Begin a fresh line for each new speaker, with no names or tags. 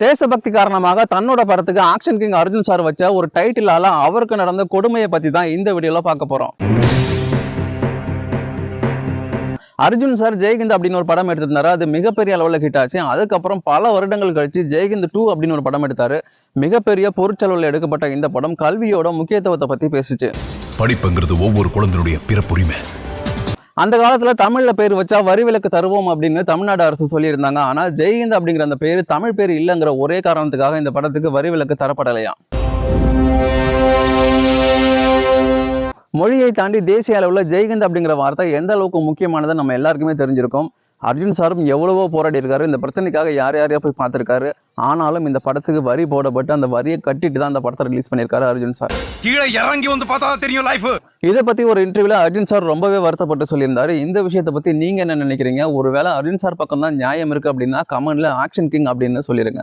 தேசபக்தி காரணமாக தன்னோட படத்துக்கு ஆக்ஷன் கிங் அர்ஜுன் சார் வச்ச ஒரு டைட்டிலால அவருக்கு நடந்த கொடுமையை பத்தி தான் இந்த வீடியோல பார்க்க போறோம். அர்ஜுன் சார் ஜெய்ஹிந்த் அப்படின்னு ஒரு படம் எடுத்திருந்தாரு. அது மிகப்பெரிய அளவுல ஹிட் ஆச்சு. அதுக்கப்புறம் பல வருடங்கள் கழிச்சு ஜெய்ஹிந்த் 2 அப்படின்னு ஒரு படம் எடுத்தாரு. மிகப்பெரிய பொருட்செலவுல எடுக்கப்பட்ட இந்த படம் கல்வியோட முக்கியத்துவத்தை பத்தி பேசுச்சு.
படிப்புங்கிறது ஒவ்வொரு குழந்தையுடைய பிறப்புரிமை.
அந்த காலத்துல தமிழ்ல பேர் வச்சா வரி விலக்கு தருவோம் அப்படின்னு தமிழ்நாடு அரசு சொல்லியிருந்தாங்க. ஆனா ஜெய்ஹிந்த் அப்படிங்கிற அந்த பேரு தமிழ் பேர் இல்லைங்கிற ஒரே காரணத்துக்காக இந்த படத்துக்கு வரி விலக்கு தரப்படலையா. மொழியை தாண்டி தேசிய அளவுல ஜெய்ஹிந்த் அப்படிங்கிற வார்த்தை எந்த அளவுக்கு முக்கியமானது நம்ம எல்லாருக்குமே தெரிஞ்சிருக்கும். அர்ஜுன் சாரும் எவ்வளவோ போராடி இருக்காரு. இந்த பிரச்சனைக்காக யாரையா போய் பார்த்திருக்காரு. ஆனாலும் இந்த படத்துக்கு வரி போடப்பட்டு அந்த வரியை கட்டிட்டு தான் அந்த படத்தை ரிலீஸ் பண்ணியிருக்காரு அர்ஜுன் சார்.
கீழே இறங்கி வந்து பார்த்தா தெரியும் லைஃப்.
இதை பத்தி ஒரு இன்டர்வியூல அர்ஜுன் சார் ரொம்பவே வருத்தப்பட்டு சொல்லியிருந்தாரு. இந்த விஷயத்தை பத்தி நீங்க என்ன நினைக்கிறீங்க? ஒருவேளை அர்ஜுன் சார் பக்கம் தான் நியாயம் இருக்கு அப்படின்னா கமெண்ட்ல ஆக்ஷன் கிங் அப்படின்னு சொல்லிருங்க.